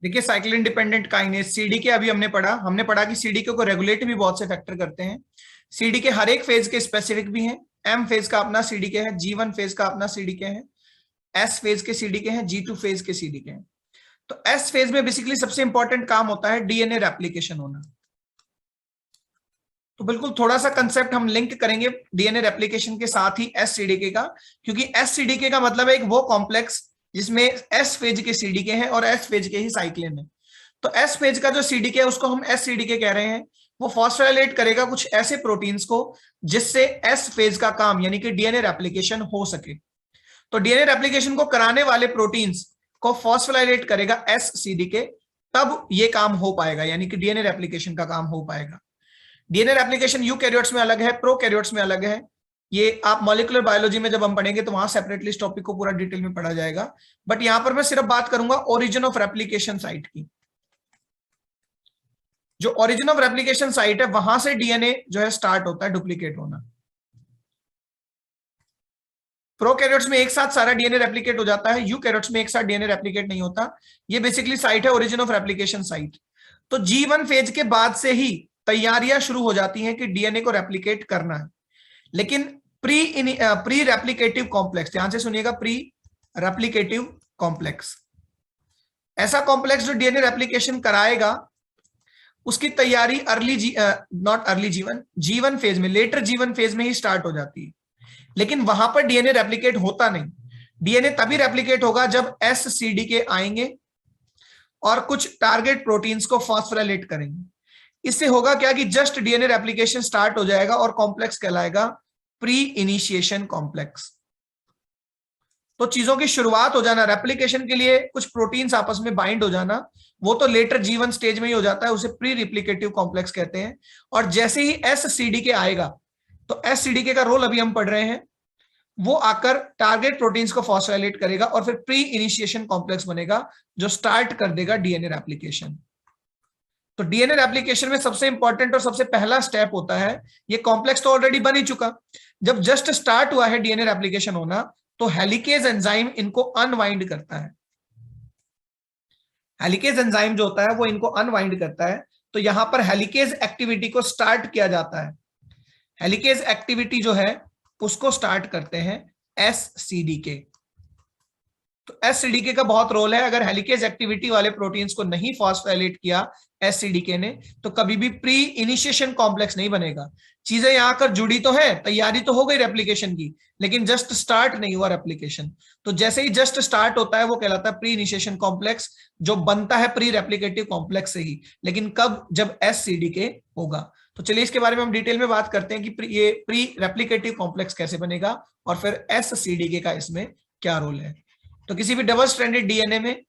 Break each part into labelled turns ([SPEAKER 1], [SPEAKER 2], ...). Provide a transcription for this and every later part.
[SPEAKER 1] देखिए cyclin dependent kinase CDK अभी हमने पढ़ा कि सीडीके को रेगुलेट भी बहुत से फैक्टर करते हैं। सीडीके हर एक फेज के स्पेसिफिक भी हैं। एम फेज का अपना सीडीके है, G1 फेज का अपना सीडीके है, एस फेज के सीडीके हैं, G2 फेज के सीडीके हैं। तो एस फेज में बेसिकली सबसे इंपॉर्टेंट काम होता है डीएनए रेप्लिकेशन होना। तो बिल्कुल थोड़ा सा कंसेप्ट हम लिंक करेंगे डीएनए रेप्लिकेशन के साथ ही एस सीडीके का, क्योंकि एस सीडीके का मतलब है एक वो कॉम्प्लेक्स जिसमें एस फेज के सीडीके हैं और एस फेज के ही साइक्लिन है। तो एस फेज का जो सीडीके है उसको हम एस सीडीके कह रहे हैं। वो फॉस्फोराइलेट करेगा कुछ ऐसे प्रोटीन्स को जिससे एस फेज का काम यानी कि डीएनए रेप्लिकेशन हो सके। तो डीएनए रेप्लिकेशन को कराने वाले प्रोटीन्स को फॉस्फोराइलेट करेगा एस सीडीके, तब ये काम हो पाएगा, यानी कि डीएनए रेप्लिकेशन का काम हो पाएगा। डीएनए रेप्लिकेशन यूकैरियोट्स में अलग है, प्रोकैरियोट्स में अलग है। ये आप मॉलिक्यूलर बायोलॉजी में जब हम पढ़ेंगे तो वहां सेपरेटली इस टॉपिक को पूरा डिटेल में पढ़ा जाएगा। बट यहां पर मैं सिर्फ बात करूंगा ओरिजिन ऑफ रेप्लिकेशन साइट की। जो ओरिजिन ऑफ रेप्लिकेशन साइट है वहां से डीएनए जो है स्टार्ट होता है डुप्लीकेट होना। प्रोकैरियोट्स में एक साथ सारा डीएनए रेप्लिकेट हो जाता है, यूकैरियोट्स में एक साथ डीएनए रेप्लिकेट नहीं होता। ये बेसिकली साइट है ओरिजिन ऑफ रेप्लिकेशन साइट। तो G1 फेज के बाद से ही तैयारियां शुरू हो जाती हैं कि डीएनए को रेप्लिकेट करना है। लेकिन प्री रेप्लिकेटिव कॉम्प्लेक्स, ध्यान से सुनिएगा, प्री रेप्लिकेटिव कॉम्प्लेक्स, ऐसा कॉम्प्लेक्स जो डीएनए रेप्लिकेशन कराएगा, उसकी तैयारी नॉट अर्ली G1 फेज में, लेटर G1 फेज में ही स्टार्ट हो जाती है। लेकिन वहां पर डीएनए रेप्लिकेट होता नहीं। डीएनए तभी रेप्लिकेट होगा जब एस सीडीके आएंगे और कुछ टारगेट प्रोटीन्स को फॉस्फोराइलेट करेंगे। इससे होगा क्या कि जस्ट डीएनए रेप्लिकेशन स्टार्ट हो जाएगा और कॉम्प्लेक्स कहलाएगा प्री इनिशिएशन कॉम्प्लेक्स। तो चीजों की शुरुआत हो जाना, रेप्लिकेशन के लिए कुछ प्रोटीन्स आपस में बाइंड हो जाना, वो तो लेटर G1 स्टेज में ही हो जाता है, उसे प्री रिप्लिकेटिव कॉम्प्लेक्स कहते हैं। और जैसे ही एस सीडीके आएगा, तो एस सीडीके का रोल अभी हम पढ़ रहे हैं, वो आकर टारगेट प्रोटीन्स को फॉस्फोराइलेट करेगा और फिर प्री इनिशिएशन कॉम्प्लेक्स बनेगा जो स्टार्ट कर देगा डीएनए रेप्लिकेशन। तो डीएनए रेप्लिकेशन में सबसे इंपॉर्टेंट और सबसे पहला स्टेप होता है, ये कॉम्प्लेक्स तो ऑलरेडी बन ही चुका, जब जस्ट स्टार्ट हुआ है डीएनए रेप्लिकेशन होना, तो हेलिकेज एंजाइम इनको अनवाइंड करता है। हेलिकेज एंजाइम जो होता है वो इनको अनवाइंड करता है। तो यहां पर हेलिकेज एक्टिविटी को स्टार्ट किया जाता है। हेलिकेज एक्टिविटी जो है उसको स्टार्ट करते हैं एस सीडीके। तो एस सीडीके का बहुत रोल है। अगर हेलिकेज एक्टिविटी वाले प्रोटीन्स को नहीं फॉस्फोराइलेट किया एस सीडीके ने, तो कभी भी प्री इनिशिएशन कॉम्प्लेक्स नहीं बनेगा। चीजें यहां कर जुड़ी तो है, तैयारी तो हो गई रेप्लिकेशन की, लेकिन जस्ट स्टार्ट नहीं हुआ रेप्लिकेशन। तो जैसे ही जस्ट स्टार्ट होता है वो कहलाता है प्री इनिशिएशन कॉम्प्लेक्स, जो बनता है प्री रेप्लिकेटिव कॉम्प्लेक्स से ही। लेकिन कब? जब एस सीडीके होगा। तो चलिए इसके बारे में हम डिटेल में बात करते हैं कि ये प्री रेप्लिकेटिव कॉम्प्लेक्स कैसे बनेगा और फिर एस सीडीके का इसमें क्या रोल है। तो किसी भी डबल स्ट्रैंडेड डीएनए में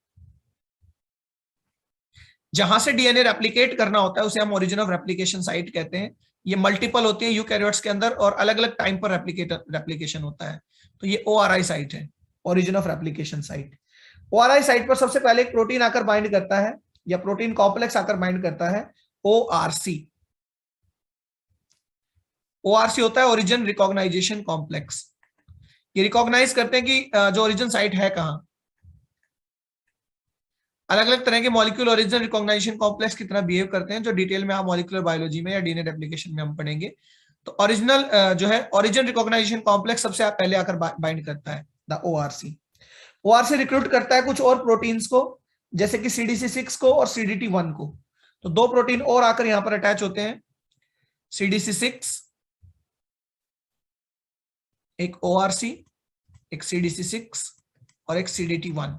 [SPEAKER 1] जहां से डीएनए रेप्लिकेट करना होता है उसे हम ओरिजिन ऑफ रेप्लिकेशन साइट कहते हैं। ये मल्टीपल होती है यूकैरियोट्स के अंदर और अलग अलग टाइम पर रेप्लिकेशन होता है। तो ये ओआरआई साइट है, origin of replication site. ORI site पर सबसे पहले एक प्रोटीन आकर बाइंड करता है, या प्रोटीन कॉम्प्लेक्स आकर बाइंड करता है, ओआरसी। ओआरसी होता है ओरिजिन रिकॉग्नाइजेशन कॉम्प्लेक्स। ये रिकॉग्नाइज करते हैं कि जो ओरिजिन साइट है कहां। अलग अलग तरह के मॉलिक्यूल ओरिजिन रिकॉग्नाइजेशन कॉम्प्लेक्स की तरह बिहेव करते हैं, जो डिटेल में आप मॉलिक्यूलर बायोलॉजी में या डीएनए रेप्लिकेशन में हम पढ़ेंगे। तो ओरिजिनल जो है ओरिजिन रिकॉग्नाइजेशन कॉम्प्लेक्स सबसे पहले आकर बाइंड करता है द ओआरसी। ओआरसी रिक्रूट करता है कुछ और प्रोटीन्स को, जैसे कि CDC6 को और CDT1 को। तो दो प्रोटीन और आकर यहां पर अटैच होते हैं, CDC6 एक ORC, एक CDC6 और एक CDT1।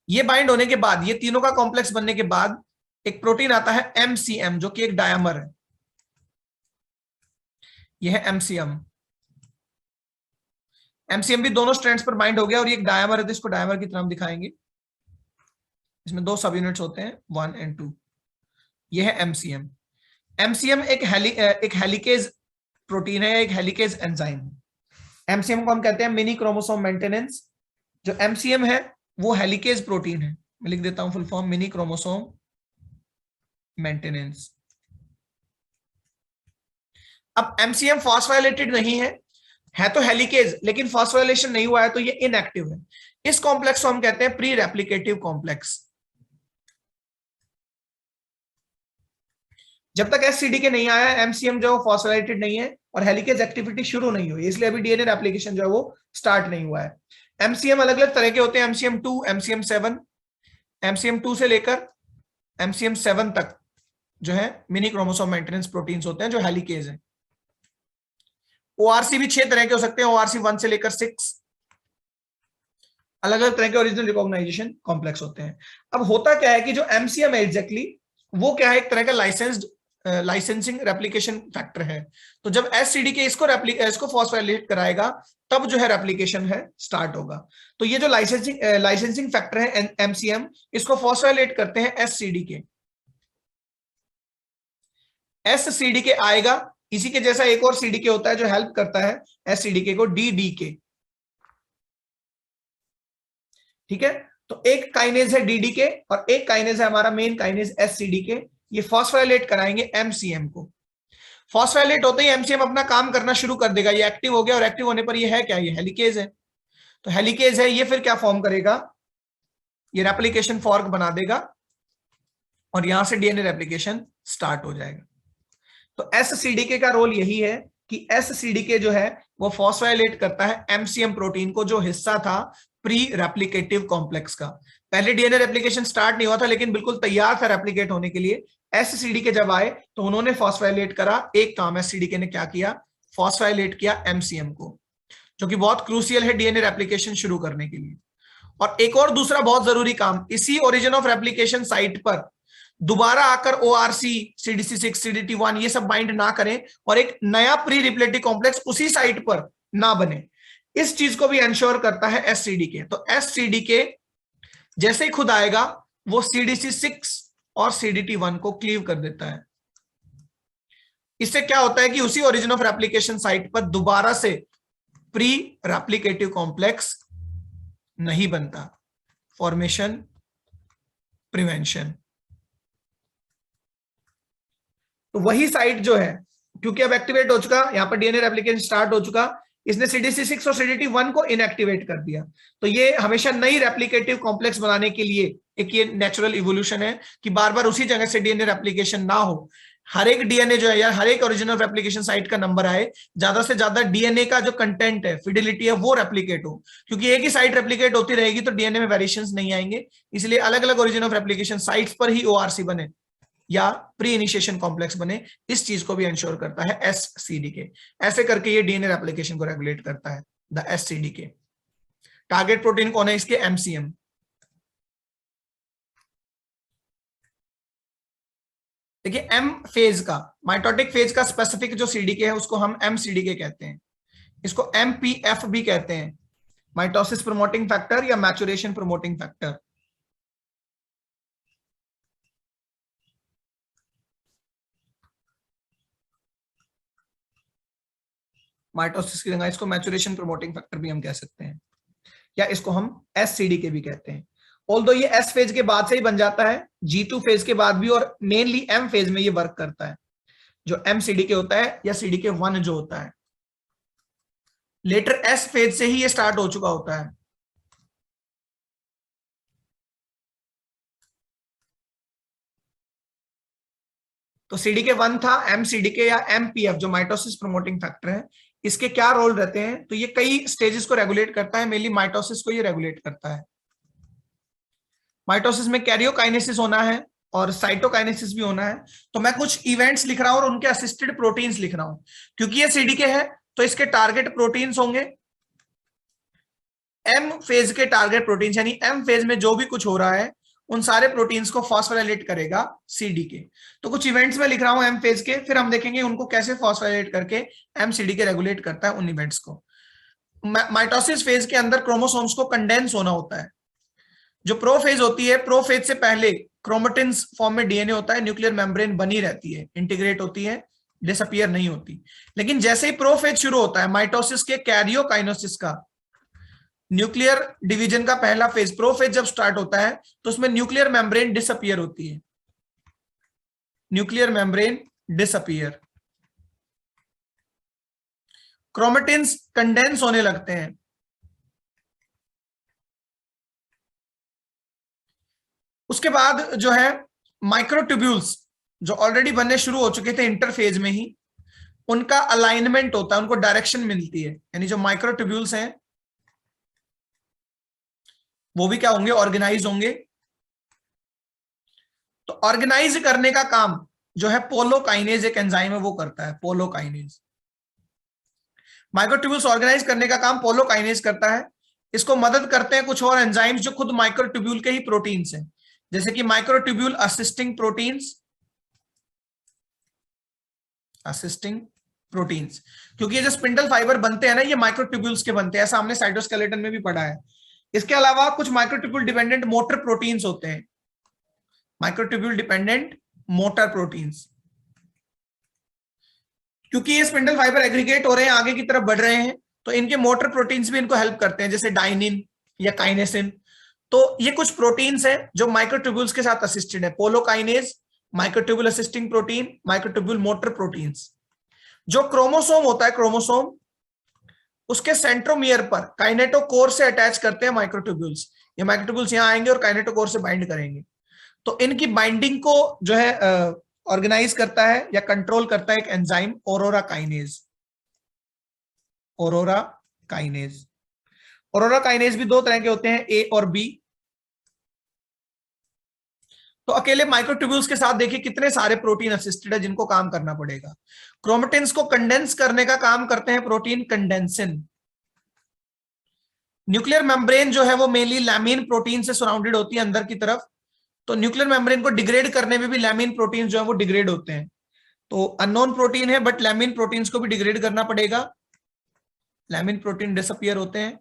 [SPEAKER 1] ये बाइंड होने के बाद, ये तीनों का कॉम्प्लेक्स बनने के बाद एक प्रोटीन आता है MCM, जो कि एक डायमर है। यह है MCM। MCM भी दोनों स्ट्रैंड्स पर बाइंड हो गया और ये एक डायमर है, तो इसको डायमर की तरह हम दिखाएंगे। इसमें दो सब यूनिट्स होते हैं 1 और 2। यह है MCM। MCM एक हेलिकेज प्रोटीन है, एक हेलिकेज एंजाइम है। MCM को हम कहते हैं मिनी क्रोमोसोम मेंटेनेंस। जो MCM है वो हेलिकेज प्रोटीन है। मैं लिख देता हूं full form, mini chromosome maintenance. अब MCM फॉस्फोराइलेटेड नहीं है, है तो हेलिकेज लेकिन फॉस्फोराइलेशन नहीं हुआ है तो ये इनएक्टिव है। इस कॉम्प्लेक्स को हम कहते हैं प्री रेप्लिकेटिव कॉम्प्लेक्स। जब तक एससीडीके नहीं आया एमसीएम जो फॉस्फोराइलेटेड नहीं है और हेलिकेज एक्टिविटी शुरू नहीं हुई, इसलिए अभी डीएनए रेप्लिकेशन जो है वो स्टार्ट नहीं हुआ है। एमसीएम अलग अलग तरह के होते हैं, एमसीएम 2, एमसीएम 7, एमसीएम 2 से लेकर एमसीएम 7 तक जो है मिनी क्रोमोसोम मेंटेनेंस प्रोटीन्स होते हैं जो हेलिकेज है। ओआरसी भी 6 तरह के हो सकते हैं, ओआरसी 1 से लेकर 6, अलग अलग तरह के ओरिजिनल रिकॉग्नाइजेशन कॉम्प्लेक्स होते हैं। अब होता क्या है कि जो एमसीएम है एग्जैक्टली वो क्या है, एक तरह का लाइसेंसिंग रेप्लिकेशन फैक्टर है। तो जब एससीडीके इसको फॉस्फोराइलेट कराएगा तब जो है रेप्लिकेशन है स्टार्ट होगा। तो ये जो लाइसेंसिंग फैक्टर है एमसीएम, इसको फॉस्फोराइलेट करते हैं एससीडीके। एससीडीके आएगा, इसी के जैसा एक और सीडीके होता है जो हेल्प करता है एससीडीके को, डीडीके। ठीक है, तो एक काइनेज है डीडीके और एक काइनेज है हमारा मेन काइनेज एससीडीके। ये फॉस्फोराइलेट कराएंगे एमसीएम को। फॉस्फोराइलेट होते ही एमसीएम अपना काम करना शुरू कर देगा, ये एक्टिव हो गया और एक्टिव होने पर ये है क्या, ये हेलिकेज है। तो हेलिकेज है ये, फिर क्या फॉर्म करेगा, ये रेप्लिकेशन फॉर्क बना देगा और यहां से डीएनए रेप्लिकेशन स्टार्ट हो जाएगा। तो एससीडीके का रोल यही है कि एससीडीके जो है वो फॉस्फोराइलेट करता है एमसीएम प्रोटीन को, जो हिस्सा था प्री रेप्लिकेटिव कॉम्प्लेक्स का। पहले डीएनए रेप्लिकेशन स्टार्ट नहीं हुआ था लेकिन बिल्कुल तैयार था रेप्लिकेट होने के लिए। एससीडीके जब आए तो उन्होंने फॉस्फोराइलेट करा। एक काम एससीडीके ने क्या किया, फॉस्फोराइलेट किया एमसीएम को, जो कि बहुत क्रूशियल है डीएनए रेप्लिकेशन शुरू करने के लिए। और एक और दूसरा बहुत जरूरी काम, इसी ओरिजिन ऑफ रेप्लिकेशन साइट पर दोबारा आकर ओआरसी, सीडीसी6, सीडीटी1 ये सब बाइंड ना करें और एक नया प्री रिप्लेटिव कॉम्प्लेक्स उसी साइट पर ना बने, इस चीज को भी इंश्योर करता है एससीडीके। तो एससीडीके जैसे ही खुद आएगा वो सीडीसी6 और सीडीटी1 को क्लीव कर देता है। इससे क्या होता है कि उसी ओरिजिन ऑफ रेप्लिकेशन साइट पर दोबारा से प्री रेप्लिकेटिव कॉम्प्लेक्स नहीं बनता। Formation prevention. तो वही साइट जो है, क्योंकि अब एक्टिवेट हो चुका, यहां पर डीएनए रेप्लिकेशन स्टार्ट हो चुका, इसने सीडीसी6 और सीडीटी1 को इनएक्टिवेट कर दिया। तो ये हमेशा नई रेप्लिकेटिव कॉम्प्लेक्स बनाने के लिए एक ये नेचुरल इवोल्यूशन है कि बार बार उसी जगह से डीएनए रेप्लिकेशन ना हो। हर एक डीएनए जो है या हर एक ओरिजिनल रेप्लिकेशन साइट का नंबर आए, ज्यादा से ज्यादा डीएनए का जो कंटेंट है, फिडिलिटी है, वो रेप्लिकेट हो। क्योंकि एक ही साइट रेप्लिकेट होती रहेगी तो डीएनए में वेरिएशंस नहीं आएंगे। इसलिए अलग अलग ओरिजिन ऑफ रेप्लिकेशन साइट्स पर ही ओआरसी बने या प्री इनिशिएशन कॉम्प्लेक्स बने, इस चीज को भी इंश्योर करता है एससीडीके। ऐसे करके ये डीएनए रेप्लिकेशन को रेगुलेट करता है द एससीडीके। टारगेट प्रोटीन कौन है इसके, एमसीएम। देखिए एम फेज का, माइटोटिक फेज का स्पेसिफिक जो सीडीके है उसको हम एमसीडीके कहते हैं। इसको एमपीएफ भी कहते हैं, माइटोसिस प्रमोटिंग फैक्टर या मैचुरेशन प्रमोटिंग फैक्टर। माइटोसिस की जगह इसको मैचुरेशन प्रमोटिंग फैक्टर भी हम कह सकते हैं, या इसको हम एससीडीके भी कहते हैं। ऑल्दो ये एस फेज के बाद से ही बन जाता है, G2 फेज के बाद भी, और मेनली एम फेज में ये वर्क करता है, जो एमसीडीके होता है या सीडीके1 जो होता है। लेटर एस फेज से ही ये स्टार्ट हो चुका होता है। तो सीडीके1 था, एमसीडीके या एमपीएफ जो माइटोसिस प्रमोटिंग फैक्टर है, इसके क्या रोल रहते हैं, तो ये कई स्टेजेस को रेगुलेट करता है, मेनली माइटोसिस को ये रेगुलेट करता है। माइटोसिस में कैरियोकाइनेसिस होना है और साइटोकाइनेसिस भी होना है। तो मैं कुछ इवेंट्स लिख रहा हूं और उनके असिस्टेड प्रोटीन्स लिख रहा हूं, क्योंकि ये सीडीके है तो इसके टारगेट प्रोटीन्स होंगे एम फेज के टारगेट प्रोटीन्स, यानी एम फेज में जो भी कुछ हो रहा है उन सारे प्रोटीन्स को फॉस्फोराइलेट करेगा सीडीके। तो कुछ इवेंट्स में लिख रहा हूं एम फेज के, फिर हम देखेंगे उनको कैसे फॉस्फोराइलेट करके एमसीडीके रेगुलेट करता है उन इवेंट्स को। माइटोसिस फेज के अंदर क्रोमोसोम्स को कंडेंस होना होता है। जो प्रोफेज होती है, प्रोफेज से पहले क्रोमेटिन्स फॉर्म में डीएनए होता है, न्यूक्लियर मेम्ब्रेन बनी रहती है, इंटीग्रेट होती है, डिसअपीयर नहीं होती। लेकिन जैसे ही प्रोफेज शुरू होता है माइटोसिस के कैरियोकाइनेसिस का, न्यूक्लियर डिवीजन का पहला फेज, प्रोफेज जब स्टार्ट होता है तो उसमें न्यूक्लियर मेम्ब्रेन डिसअपीयर होती है, nuclear membrane disappear. Chromatins condense होने लगते हैं। उसके बाद जो है माइक्रोट्यूब्यूल्स जो ऑलरेडी बनने शुरू हो चुके थे इंटरफेज में ही, उनका अलाइनमेंट होता है, उनको डायरेक्शन मिलती है, यानी जो माइक्रोट्यूब्यूल्स हैं वो भी क्या होंगे, ऑर्गेनाइज होंगे। तो ऑर्गेनाइज करने का काम जो है पोलोकाइनेज एक एंजाइम है वो करता है, पोलोकाइनेज। माइक्रोट्यूब्यूल्स ऑर्गेनाइज करने का काम पोलोकाइनेज करता है। इसको मदद करते हैं कुछ और एंजाइम्स जो खुद माइक्रोट्यूब्यूल के ही प्रोटीन्स हैं, जैसे कि microtubule assisting proteins, assisting proteins, क्योंकि ये जो स्पिंडल फाइबर बनते हैं ना ये माइक्रोट्यूब्यूल्स के बनते हैं, ऐसा हमने साइटोस्केलेटन में भी पढ़ा है। इसके अलावा कुछ माइक्रोट्यूब्यूल डिपेंडेंट मोटर प्रोटीन्स होते हैं, माइक्रोट्यूब्यूल डिपेंडेंट मोटर प्रोटीन्स, क्योंकि ये स्पिंडल फाइबर एग्रीगेट हो रहे हैं, आगे की तरफ बढ़ रहे हैं, तो इनके मोटर प्रोटीन्स भी इनको हेल्प करते हैं, जैसे डाइनिन या काइनेसिन। तो ये कुछ प्रोटीन्स हैं जो माइक्रोट्यूब्यूल्स के साथ असिस्टेड है, polo kinase, microtubule assisting protein, microtubule motor proteins. जो क्रोमोसोम होता है, क्रोमोसोम उसके सेंट्रोमियर पर काइनेटोकोर से अटैच करते हैं माइक्रोट्यूब्यूल्स। ये माइक्रोट्यूब्यूल्स यहां आएंगे और काइनेटोकोर से बाइंड करेंगे, तो इनकी बाइंडिंग को जो है ऑर्गेनाइज करता है या कंट्रोल करता है एक enzyme aurora kinase. Aurora kinase, aurora kinase भी दो तरह के होते हैं, ए और बी। तो अकेले माइक्रोट्यूब्यूल्स के साथ देखिए कितने सारे प्रोटीन असिस्टेड है जिनको काम करना पड़ेगा। क्रोमेटिन्स को कंडेंस करने का काम करते हैं प्रोटीन कंडेंसिन। न्यूक्लियर मेम्ब्रेन जो है वो मेनली लैमिन प्रोटीन से सराउंडेड होती है अंदर की तरफ, तो न्यूक्लियर मेम्ब्रेन को डिग्रेड करने में भी लैमिन प्रोटीन जो है वो डिग्रेड होते हैं। तो अननोन प्रोटीन है बट लैमिन प्रोटीन्स को भी डिग्रेड करना पड़ेगा, लैमिन प्रोटीन डिसअपियर होते हैं।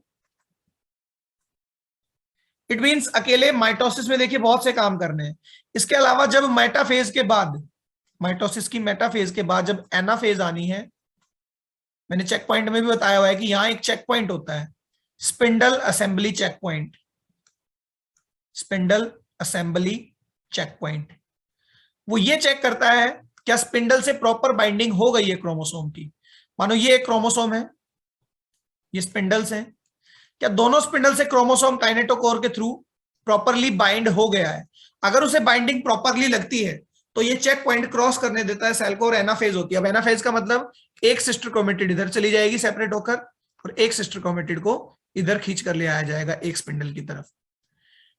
[SPEAKER 1] इट मींस अकेले माइटोसिस में देखिए बहुत से काम करने हैं। इसके अलावा जब मेटाफेज के बाद, माइटोसिस की मेटाफेज के बाद जब एनाफेज आनी है, मैंने चेक पॉइंट में भी बताया हुआ है कि यहां एक चेक पॉइंट होता है, spindle assembly checkpoint, spindle assembly checkpoint. वो ये चेक करता है क्या स्पिंडल से प्रॉपर बाइंडिंग हो गई है क्रोमोसोम की। मानो ये एक क्रोमोसोम है, ये स्पिंडल्स हैं, क्या दोनों स्पिंडल से क्रोमोसोम काइनेटोकोर के थ्रू प्रॉपरली बाइंड हो गया है। अगर उसे बाइंडिंग प्रॉपरली लगती है तो ये चेक पॉइंट क्रॉस करने देता है सेल को और एनाफेज होती है। अब एनाफेज का मतलब एक सिस्टर क्रोमेटिड इधर चली जाएगी सेपरेट होकर, और एक सिस्टर क्रोमेटिड को इधर खींच कर ले आया जाएगा एक स्पिंडल की तरफ।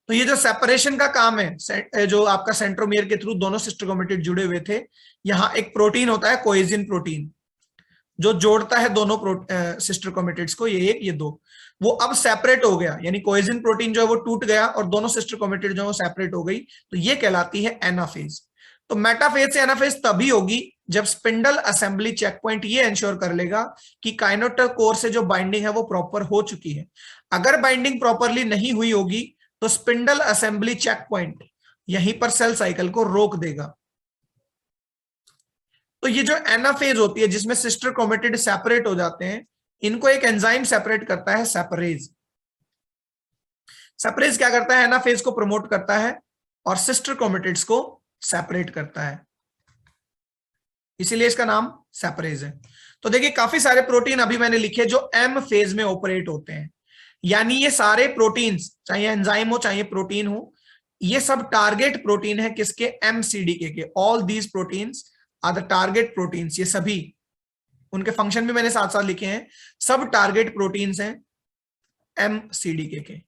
[SPEAKER 1] तो ये जो सेपरेशन का काम है, जो आपका सेंट्रोमियर के थ्रू दोनों सिस्टर क्रोमेटिड जुड़े हुए थे, यहां एक प्रोटीन होता है कोएजिन प्रोटीन जो जोड़ता है दोनों सिस्टर क्रोमेटिड्स को, ये एक ये दो, वो अब सेपरेट हो गया, यानी कोएजिन प्रोटीन जो है वो टूट गया और दोनों सिस्टर क्रोमेटिड जो है वो सेपरेट हो गई, तो ये कहलाती है एनाफेज। तो मेटाफेज से एनाफेज तभी होगी जब स्पिंडल असेंबली चेक पॉइंट ये इंश्योर कर लेगा कि काइनेटोकोर से जो बाइंडिंग है वो प्रॉपर हो चुकी है। अगर बाइंडिंग प्रॉपरली नहीं हुई होगी तो स्पिंडल असेंबली चेक पॉइंट यहीं पर सेल साइकिल को रोक देगा। तो ये जो एनाफेज होती है जिसमें सिस्टर क्रोमेटिड सेपरेट हो जाते हैं, इनको एक एंजाइम सेपरेट करता है, सेपरेज। सेपरेज क्या करता है, एनाफेज को प्रमोट करता है और सिस्टर क्रोमेटिड्स को सेपरेट करता है, इसीलिए इसका नाम सेपरेज है। तो देखिए काफी सारे प्रोटीन अभी मैंने लिखे जो एम फेज में ऑपरेट होते हैं, यानी ये सारे प्रोटीन्स, चाहे एंजाइम हो चाहे प्रोटीन हो, ये सब टारगेट प्रोटीन है किसके, एमसीडीके के। All these proteins are the target proteins, ये सभी, उनके फंक्शन भी मैंने साथ साथ लिखे हैं, सब टारगेट प्रोटीन्स हैं एमसीडीके के।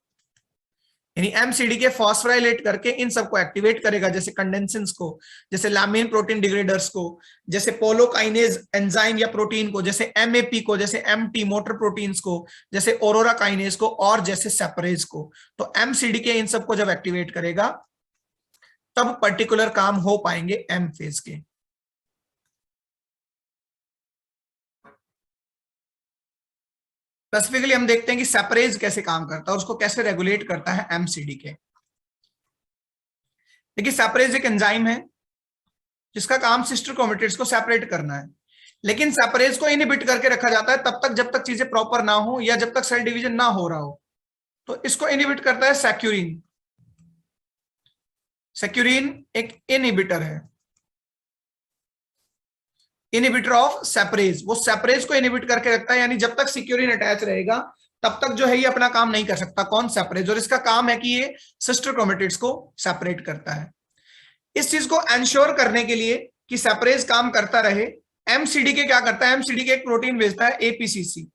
[SPEAKER 1] यानी एमसीडीके फॉस्फोराइलेट करके इन सबको एक्टिवेट करेगा, जैसे कंडेंसिन्स को, जैसे लैमिन प्रोटीन डिग्रेडर्स को, जैसे पोलोकाइनेज एंजाइम या प्रोटीन को, जैसे एमएपी को, जैसे एमटी मोटर प्रोटीन्स को, जैसे ऑरोरा काइनेज को, और जैसे सेपरेज को। तो एमसीडीके इन सबको जब एक्टिवेट करेगा तब पर्टिकुलर काम हो पाएंगे एम फेज के। स्पेसिफिकली हम देखते हैं कि सेपरेज कैसे काम करता है और उसको कैसे रेगुलेट करता है एमसीडीके। देखिए सेपरेज एक एंजाइम है जिसका काम सिस्टर क्रोमेटिड्स को सेपरेट करना है, लेकिन सेपरेज को इनहिबिट करके रखा जाता है तब तक जब तक चीजें प्रॉपर ना हो या जब तक सेल डिवीजन ना हो रहा हो। तो इसको इनहिबिट करता है सेक्यूरिन। सेक्यूरिन एक इनहिबिटर है, इनहिबिटर ऑफ सेपरेज, वो सेपरेज को इनहिबिट करके रखता है, यानी जब तक सिक्योरिन अटैच रहेगा तब तक जो है ये अपना काम नहीं कर सकता। कौन? सेपरेज। और इसका काम है कि ये सिस्टर क्रोमेटिड्स को सेपरेट करता है। इस चीज को एंश्योर करने के लिए कि सेपरेज काम करता रहे, एमसीडीके क्या करता है? एमसीडीके एक प्रोटीन भेजता है A P C C,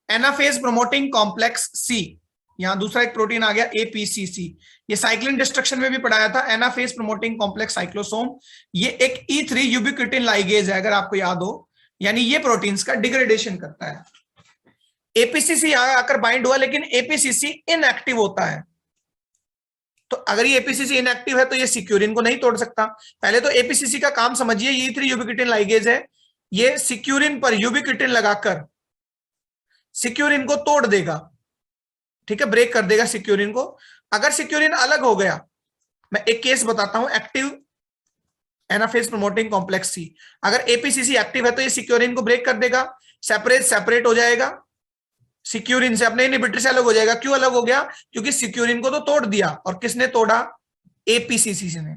[SPEAKER 1] anaphase promoting complex C. यहां दूसरा एक प्रोटीन आ गया एपीसीसी। ये साइक्लिन डिस्ट्रक्शन में भी पढ़ाया था, एनाफेज प्रोमोटिंग कॉम्प्लेक्स साइक्लोसोम। ये एक E3 यूबिक्विटिन लाइगेज है, अगर आपको याद हो, यानी ये प्रोटीन्स का डिग्रेडेशन करता है। एपीसीसी आकर बाइंड हुआ, लेकिन एपीसीसी इनएक्टिव होता है। तो अगर ये एपीसीसी इनएक्टिव है तो ये सिक्यूरिन को नहीं तोड़ सकता। पहले तो एपीसीसी का काम समझिए, ये E3 यूबिक्विटिन लाइगेज है, ये सिक्यूरिन पर यूबिक्विटिन लगाकर सिक्यूरिन को तोड़ देगा, ठीक है, ब्रेक कर देगा सिक्यूरिन को। अगर सिक्यूरिन अलग हो गया, मैं एक केस बताता हूं, active anaphase promoting complex C, अगर एपीसीसी एक्टिव है तो ये सिक्यूरिन को ब्रेक कर देगा, सेपरेट हो जाएगा सिक्यूरिन से, अपने इनहिबिटर से अलग हो जाएगा। क्यों अलग हो गया? क्योंकि सिक्यूरिन को तो तोड़ दिया, और किसने तोड़ा? एपीसीसी ने।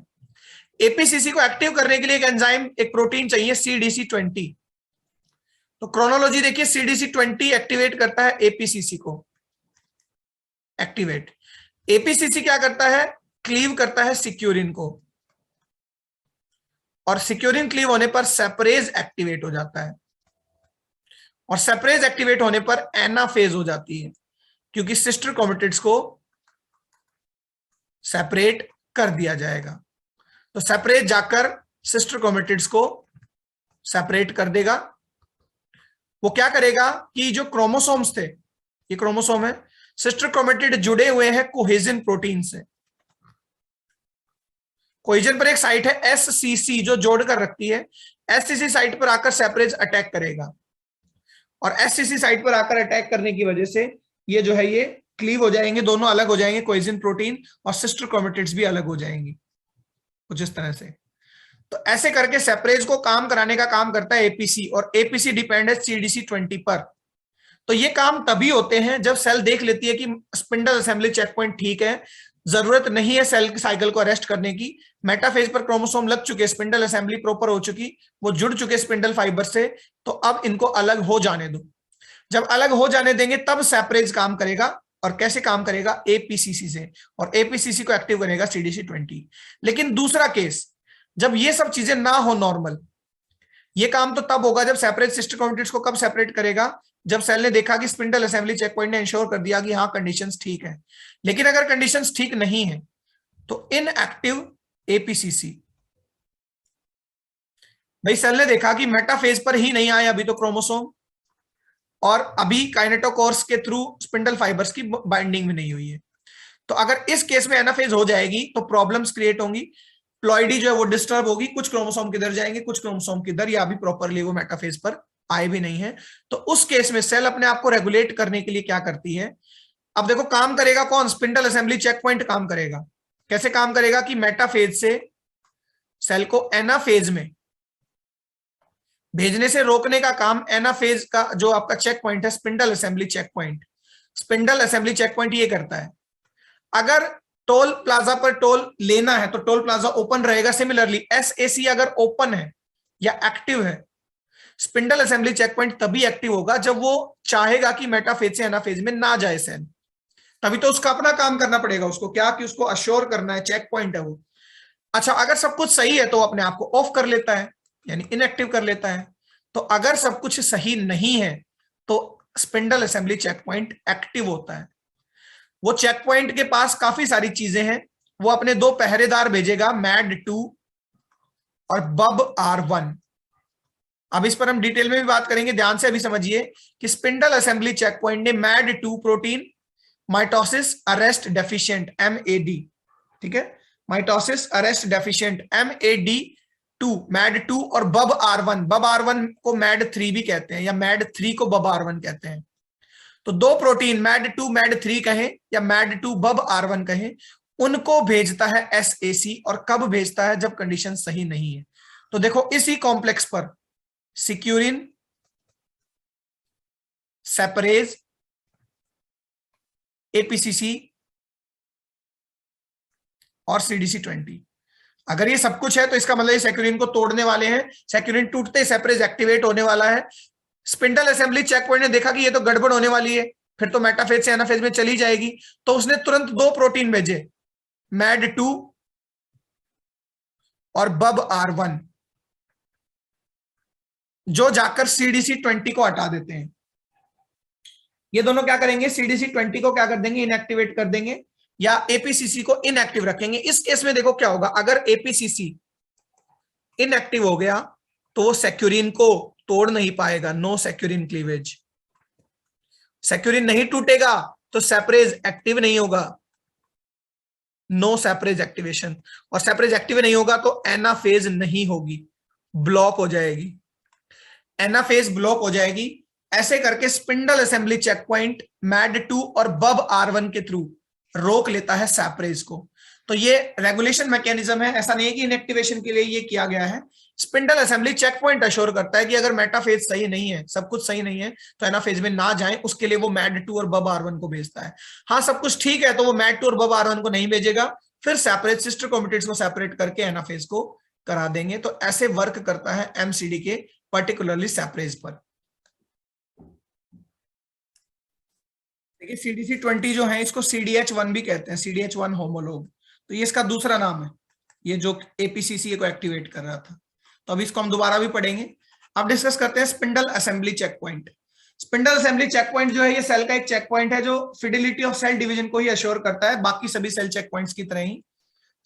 [SPEAKER 1] एपीसीसी को एक्टिव करने के लिए एक एंजाइम, एक प्रोटीन चाहिए CDC20। तो क्रोनोलॉजी देखिए, CDC20 एक्टिवेट करता है एपीसीसी को, एक्टिवेट। एपीसीसी क्या करता है? क्लीव करता है सिक्यूरिन को, और सिक्यूरिन क्लीव होने पर सेपरेज एक्टिवेट हो जाता है, और सेपरेज एक्टिवेट होने पर एनाफेज हो जाती है, क्योंकि सिस्टर क्रोमेटिड्स को सेपरेट कर दिया जाएगा। तो सेपरेज जाकर सिस्टर क्रोमेटिड्स को सेपरेट कर देगा। वो क्या करेगा कि जो क्रोमोसोम्स थे, ये क्रोमोसोम है, सिस्टर क्रोमेटिड जुड़े हुए हैं कोहेजन प्रोटीन से। कोहेजन पर एक साइट है SCC जो जोड़कर रखती है, SCC साइट पर आकर सेपरेज अटैक करेगा, और SCC साइट पर आकर अटैक करने की वजह से ये जो है ये क्लीव हो जाएंगे, दोनों अलग हो जाएंगे, कोहेजन प्रोटीन और सिस्टर क्रोमेटिड्स भी अलग हो जाएंगी, कुछ इस तरह से। तो ऐसे करके सेपरेज को काम कराने का काम करता है एपीसी, और एपीसी डिपेंड है CDC20 पर। तो ये काम तभी होते हैं जब सेल देख लेती है कि स्पिंडल असेंबली चेक पॉइंट ठीक है, जरूरत नहीं है सेल साइकिल को अरेस्ट करने की, मेटाफेज पर क्रोमोसोम लग चुके, स्पिंडल असेंबली प्रॉपर हो चुकी, वो जुड़ चुके स्पिंडल फाइबर से, तो अब इनको अलग हो जाने दो। जब अलग हो जाने देंगे तब सेपरेज काम करेगा, और कैसे काम करेगा? एपीसीसी से, और एपीसीसी को एक्टिव करेगा CDC20। लेकिन दूसरा केस, जब ये सब चीजें ना हो नॉर्मल, ये काम तो तब होगा जब सेपरेट सिस्टर क्रोमेटिड्स को कब सेपरेट करेगा? जब सेल ने देखा कि स्पिंडल असेंबली चेक पॉइंट ने इंश्योर कर दिया कि हाँ कंडीशंस ठीक है। लेकिन अगर कंडीशंस ठीक नहीं है तो इनएक्टिव एपीसीसी, भाई सेल ने देखा कि मेटाफेज पर ही नहीं आए अभी तो क्रोमोसोम, और अभी काइनेटोकोर्स के थ्रू स्पिंडल फाइबर्स की बाइंडिंग भी नहीं हुई है, तो अगर इस केस में एनाफेज हो जाएगी तो प्रॉब्लम्स क्रिएट होंगी, प्लॉइडी जो है वो डिस्टर्ब होगी, कुछ क्रोमोसोम किधर जाएंगे, कुछ क्रोमोसोम किधर, या अभी प्रॉपरली वो मेटाफेज पर आए भी नहीं है। तो उस केस में सेल अपने आप को रेगुलेट करने के लिए क्या करती है? अब देखो काम करेगा कौन? स्पिंडल असेंबली चेक पॉइंट काम करेगा। कैसे काम करेगा? कि मेटाफेज से सेल को एनाफेज में भेजने से रोकने का काम एनाफेज का जो आपका चेक पॉइंट है, spindle assembly checkpoint, spindle assembly checkpoint ये करता है। अगर टोल प्लाजा पर टोल लेना है तो टोल प्लाजा ओपन रहेगा। सिमिलरली SAC अगर ओपन है या एक्टिव है, स्पिंडल असेंबली चेक पॉइंट तभी एक्टिव होगा जब वो चाहेगा कि मेटाफेज से एनाफेज में ना जाए सेल, तभी तो उसका अपना काम करना पड़ेगा उसको, क्या कि उसको अश्योर करना है, चेक पॉइंट है वो। अच्छा, अगर सब कुछ सही है तो अपने आप को ऑफ कर लेता है, यानी इनएक्टिव कर लेता है। तो अगर सब कुछ सही नहीं है तो spindle assembly checkpoint active होता है। वो चेक पॉइंट के पास काफी सारी चीजें हैं, वो अपने 2 पहरेदार भेजेगा, MAD2 और BUB-R1। अब इस पर हम डिटेल में भी बात करेंगे, ध्यान से अभी समझिए कि स्पिंडल असेंबली चेक पॉइंट ने MAD2 protein, mitosis arrest deficient MAD, ठीक है, माइटोसिस अरेस्ट डेफिशिएंट MAD2 और BUB-R1 को MAD3 भी कहते हैं, या MAD3 को BUB-R1 कहते हैं। तो 2 प्रोटीन MAD2 MAD3 कहें या MAD2 BUB-R1 कहें, उनको भेजता है SAC, और कब भेजता है? जब कंडीशन सही नहीं है। तो देखो इसी कॉम्प्लेक्स पर सिक्यूरिन, सेपरेज, एपीसीसी और CDC20, अगर ये सब कुछ है तो इसका मतलब ये सेक्यूरिन को तोड़ने वाले हैं, सेक्यूरिन टूटते ही सेपरेज एक्टिवेट होने वाला है। स्पिंडल असेंबली चेक पॉइंट ने देखा कि ये तो गड़बड़ होने वाली है, फिर तो मेटाफेज से एनाफेज में चली जाएगी, तो उसने तुरंत 2 प्रोटीन भेजे, मैड2 और BUB-R1, जो जाकर CDC20 को हटा देते हैं। ये दोनों क्या करेंगे, CDC20 को क्या कर देंगे, इनएक्टिवेट कर देंगे, या APCC को इनएक्टिव रखेंगे। इस केस में देखो क्या होगा, अगर APCC इनएक्टिव हो गया तो वो सेक्यूरिन को तोड़ नहीं पाएगा, नो सेक्यूरिन क्लीवेज। सेक्यूरिन नहीं टूटेगा तो सेपरेज एक्टिव नहीं होगा, नो सेपरेज एक्टिवेशन, और सेपरेज एक्टिव नहीं होगा तो एनाफेज नहीं होगी, ब्लॉक हो जाएगी, एनाफेज ब्लॉक हो जाएगी। ऐसे करके स्पिंडल असेंबली चेक पॉइंट मैड2 और BUB-R1 के थ्रू रोक लेता है सेपरेज को। तो ये रेगुलेशन मैकेनिज्म है, ऐसा नहीं है कि इनएक्टिवेशन के लिए ये किया गया है। Spindle assembly checkpoint assure करता है कि अगर मेटाफेज सही नहीं है, सब कुछ सही नहीं है, तो एनाफेज में ना जाए, उसके लिए वो मैड2 और BUB-R1 को भेजता है। हाँ, सब कुछ ठीक है तो वो मैड2 और BUB-R1 को नहीं भेजेगा, फिर सेपरेट सिस्टर क्रोमेटिड्स को सेपरेट करके एनाफेज को करा देंगे। तो ऐसे वर्क करता है MCD के पर्टिकुलरली सेपरेज पर। देखिए CDC20 जो है इसको CDH1 भी कहते हैं, CDH1 होमोलोग, तो ये इसका दूसरा नाम है, ये जो APCC को एक्टिवेट कर रहा था। तो अभी इसको हम दोबारा भी पढ़ेंगे। अब डिस्कस करते हैं spindle assembly checkpoint. Spindle assembly checkpoint जो है ये सेल का एक चेक पॉइंट है जो फिडिलिटी ऑफ सेल डिवीजन को ही अश्योर करता है, बाकी सभी सेल चेक पॉइंट्स की तरह ही।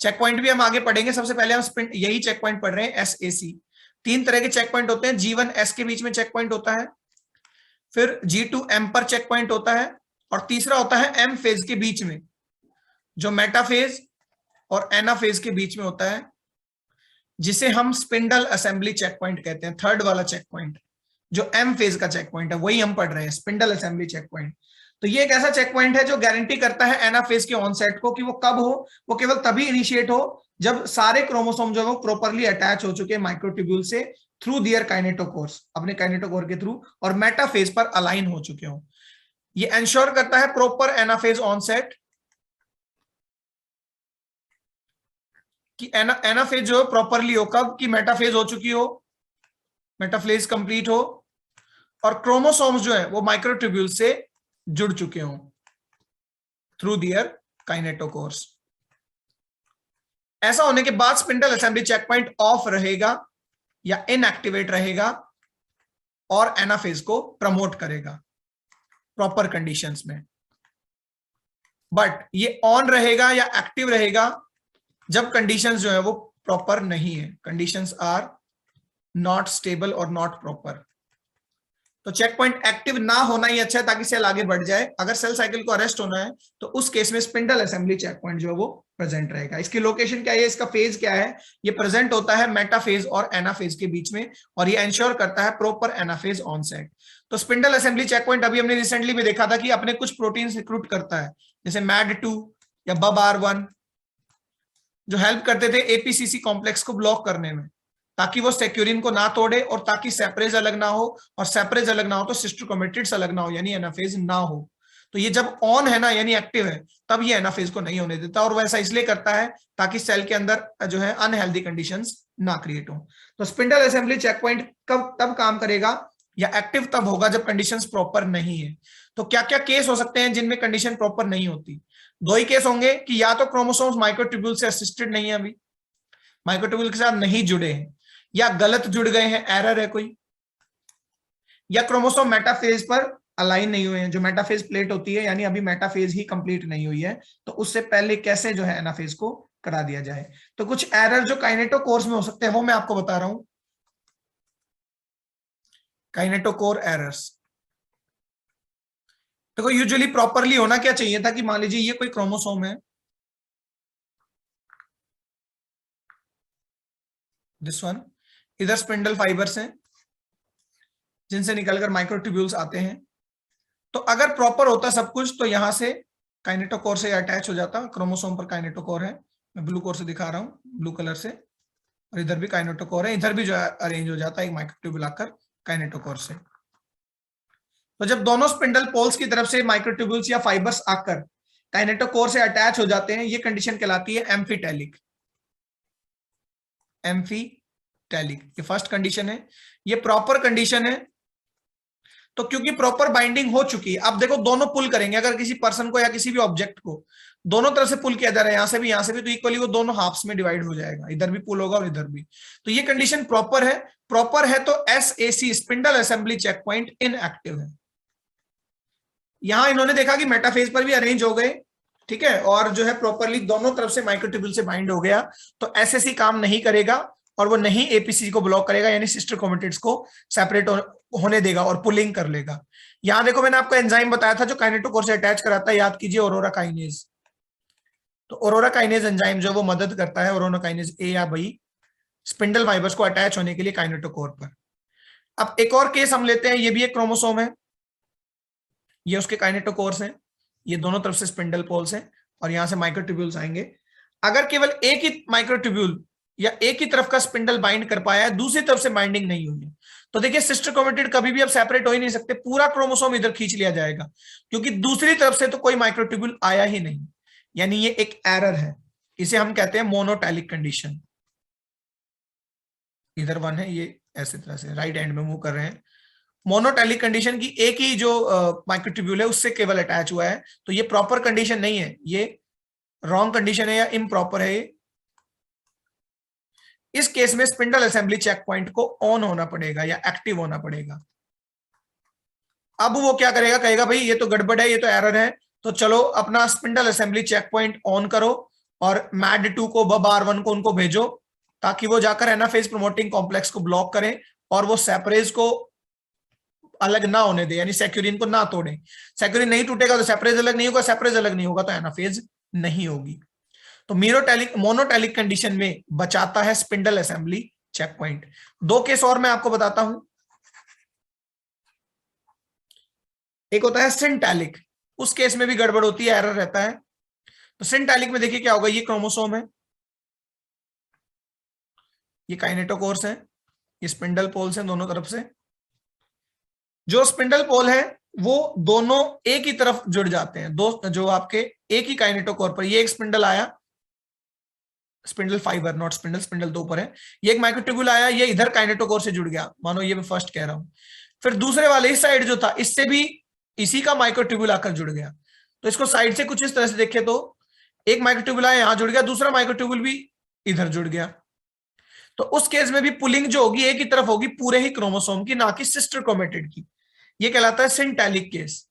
[SPEAKER 1] चेक पॉइंट भी हम आगे पढ़ेंगे, सबसे पहले हम यही चेक पॉइंट पढ़ रहे हैं, SAC। 3 तरह के चेक पॉइंट होते हैं, G1S के बीच में चेक पॉइंट होता है, फिर G2M पर चेक पॉइंट होता है, और तीसरा होता है M फेज के बीच में, जो मेटाफेज और एनाफेज के बीच में होता है, जिसे हम स्पिंडल असेंबली चेक पॉइंट कहते हैं। थर्ड वाला चेक पॉइंट जो M फेज का चेक पॉइंट है वही हम पढ़ रहे हैं, स्पिंडल असेंबली चेक पॉइंट। तो ये एक ऐसा चेक पॉइंट है जो गारंटी करता है एनाफेज के ऑनसेट को, कि वो कब हो, वो केवल तभी इनिशिएट हो जब सारे क्रोमोसोम जो है वो प्रॉपर्ली अटैच हो चुके माइक्रोट्यूब्यूल से थ्रू दियर काइनेटोकोर्स, अपने काइनेटोकोर के थ्रू, और मेटाफेज पर अलाइन हो चुके हो। ये एंश्योर करता है प्रॉपर एनाफेज ऑनसेट, कि एनाफेज जो प्रॉपरली हो, कब की मेटाफेज हो चुकी हो, मेटाफेज कंप्लीट हो, और क्रोमोसोम्स जो है वो माइक्रोट्यूब्यूल से जुड़ चुके हों थ्रू दियर काइनेटोकोर्स। ऐसा होने के बाद spindle assembly checkpoint off रहेगा या इनएक्टिवेट रहेगा और एनाफेज को प्रमोट करेगा प्रॉपर कंडीशंस में। बट ये ऑन रहेगा या एक्टिव रहेगा जब कंडीशंस जो है वो प्रॉपर नहीं है, कंडीशंस आर नॉट स्टेबल और नॉट प्रॉपर। तो चेक पॉइंट एक्टिव ना होना ही अच्छा है ताकि सेल आगे बढ़ जाए। अगर सेल साइकिल को अरेस्ट होना है तो उस केस में स्पिंडल असेंबली चेक पॉइंट जो है वो प्रेजेंट रहेगा। इसकी लोकेशन क्या है, इसका फेज क्या है, ये प्रेजेंट होता है मेटाफेज और एनाफेज के बीच में, और ये एंश्योर करता है प्रॉपर एनाफेज ऑनसेट। तो स्पिंडल असेंबली चेक पॉइंट अभी हमने रिसेंटली भी देखा था कि अपने कुछ प्रोटीन रिक्रूट करता है, जैसे मैड2 या BUB-R1, जो हेल्प करते थे APCC कॉम्प्लेक्स को ब्लॉक करने में, ताकि वो सेक्यूरिन को ना तोड़े और ताकि सेपरेज अलग ना हो, और सेपरेज अलग ना हो तो सिस्टर क्रोमेटिड्स अलग ना हो, यानी एनाफेज ना हो। तो ये जब ऑन है ना, यानी एक्टिव है, तब ये एनाफेज को नहीं होने देता, और वैसा इसलिए करता है ताकि सेल के अंदर जो है अनहेल्दी कंडीशंस ना क्रिएट हो। तो स्पिंडल असेंबली चेक पॉइंट कब तब काम करेगा या एक्टिव तब होगा जब कंडीशंस प्रॉपर नहीं है। तो क्या क्या केस हो सकते हैं जिनमें कंडीशन प्रॉपर नहीं होती? 2 ही केस होंगे, कि या तो क्रोमोसोम्स माइक्रोट्यूब्यूल से असिस्टेड नहीं है, अभी माइक्रोट्यूब्यूल के साथ नहीं जुड़े हैं, या गलत जुड़ गए हैं, एरर है कोई, या क्रोमोसोम मेटाफेज पर अलाइन नहीं हुए हैं, जो मेटाफेज प्लेट होती है, यानी अभी मेटाफेज ही कंप्लीट नहीं हुई है, तो उससे पहले कैसे जो है एनाफेज को करा दिया जाए। तो कुछ एरर जो काइनेटोकोर्स में हो सकते हैं वो मैं आपको बता रहा हूं। काइनेटोकोर एरर्स देखो, यूजुअली प्रॉपरली होना क्या चाहिए था कि मान लीजिए ये कोई क्रोमोसोम है, दिस वन, इधर स्पिंडल फाइबर्स हैं जिनसे निकलकर माइक्रोट्यूब्यूल्स आते हैं। तो अगर प्रॉपर होता सब कुछ तो यहां से काइनेटोकोर से अटैच हो जाता, क्रोमोसोम पर काइनेटोकोर है, मैं ब्लू कोर से दिखा रहा हूं, ब्लू कलर से, और इधर भी काइनेटोकोर है, इधर भी जो है अरेंज हो जाता है एक माइक्रोट्यूब्यूल आकर काइनेटोकोर से। तो जब दोनों स्पिंडल पोल्स की तरफ से माइक्रोट्यूब्यूल्स या फाइबर्स आकर काइनेटोकोर से अटैच हो जाते हैं, ये कंडीशन कहलाती है एम्फीटेलिक। एम्फीटैलिक। ये फर्स्ट कंडीशन है, ये प्रॉपर कंडीशन है। तो क्योंकि प्रॉपर बाइंडिंग हो चुकी है, अब देखो दोनों पुल करेंगे, अगर किसी पर्सन को या किसी भी ऑब्जेक्ट को दोनों तरफ से पुल किया जा रहा है, यहां से भी यहां से भी, तो इक्वली वो दोनों हाफ्स में डिवाइड हो जाएगा, इधर भी पुल होगा और इधर भी। तो ये कंडीशन प्रॉपर है। प्रॉपर है तो SAC spindle assembly checkpoint inactive है। यहां इन्होंने देखा कि मेटाफेज पर भी अरेंज हो गए, ठीक है, और जो है प्रॉपरली दोनों तरफ से माइक्रोट्यूब्यूल से बाइंड हो गया, तो SAC काम नहीं करेगा और वो नहीं APC को ब्लॉक करेगा, यानी सिस्टर क्रोमेटिड्स को सेपरेट होने देगा और पुलिंग कर लेगा। यहां देखो मैंने आपको एंजाइम बताया था जो काइनेटोकोर से अटैच कराता है, याद कीजिए, ऑरोरा काइनेज। तो ऑरोरा काइनेज एंजाइम जो वो मदद करता है ऑरोरा काइनेज A या B स्पिंडल फाइबर्स को अटैच होने के लिए काइनेटोकोर पर। अब एक और केस हम लेते हैं, ये भी एक क्रोमोसोम है, ये उसके काइनेटोकोर्स हैं, ये दोनों तरफ से स्पिंडल पोल्स हैं और यहां से माइक्रोट्यूब्यूल्स आएंगे। अगर केवल एक ही माइक्रोट्यूब्यूल या एक ही तरफ का स्पिंडल बाइंड कर पाया है, दूसरी तरफ से बाइंडिंग नहीं हुई है, तो देखिए सिस्टर क्रोमेटिड कभी भी अब सेपरेट हो ही नहीं सकते, पूरा क्रोमोसोम इधर खींच लिया जाएगा, क्योंकि दूसरी तरफ से तो कोई माइक्रोट्यूब्यूल आया ही नहीं, यानी ये एक एरर है। इसे हम कहते हैं मोनोटैलिक कंडीशन। इधर 1 है, ये ऐसे तरह से राइट हैंड में मूव कर रहे हैं। मोनोटैलिक कंडीशन की एक ही जो माइक्रोट्यूब्यूल है उससे केवल अटैच हुआ है, तो ये प्रॉपर कंडीशन नहीं है, ये रॉन्ग कंडीशन है या इम्प्रॉपर है। इस केस में स्पिंडल असेंबली चेक पॉइंट को ऑन होना पड़ेगा या एक्टिव होना पड़ेगा। अब वो क्या करेगा, कहेगा भाई ये तो गड़बड़ है, ये तो एरर है, तो चलो अपना spindle assembly checkpoint on करो और MAD2 को BAR1 को उनको भेजो, ताकि वो जाकर एनाफेज प्रमोटिंग कॉम्प्लेक्स को ब्लॉक करें और वो सेपरेज को अलग ना होने दे, यानी सेक्यूरिन को ना तोड़े। सेक्यूरिन नहीं टूटेगा तो सेपरेज अलग नहीं होगा, सेपरेज अलग नहीं होगा तो एनाफेज नहीं होगी। तो मोनोटैलिक कंडीशन में बचाता है spindle assembly checkpoint. 2 case और मैं आपको बताता हूं। एक होता है सिंटैलिक, उस केस में भी गड़बड़ होती है, एरर रहता है। तो सिंटैलिक में देखिए क्या होगा, ये क्रोमोसोम है, ये काइनेटोकोर्स है, ये स्पिंडल पोल्स हैं दोनों तरफ से। जो स्पिंडल पोल है वो दोनों एक ही तरफ जुड़ जाते हैं, दो जो आपके एक ही काइनेटोकोर पर, ये एक स्पिंडल आया, spindle fibre not spindle, spindle तो ऊपर है, ये एक माइक्रोट्यूब्यूल आया, ये इधर काइनेटोकोर से जुड़ गया, मानो ये मैं फर्स्ट कह रहा हूं। फिर दूसरे वाले इस साइड जो था, इससे भी इसी का माइक्रोट्यूब्यूल आकर जुड़ गया। तो इसको साइड से कुछ इस तरह से देखे तो एक माइक्रोट्यूब्यूल आया, यहां जुड़ गया, दूसरा माइक्रोट्यूब्यूल भी इधर जुड़ गया। तो उस केस में भी पुलिंग जो होगी एक ही तरफ होगी, पूरे ही क्रोमोसोम की, ना कि सिस्टर क्रोमेटिड की। ये कहलाता है सिंटैलिक केस।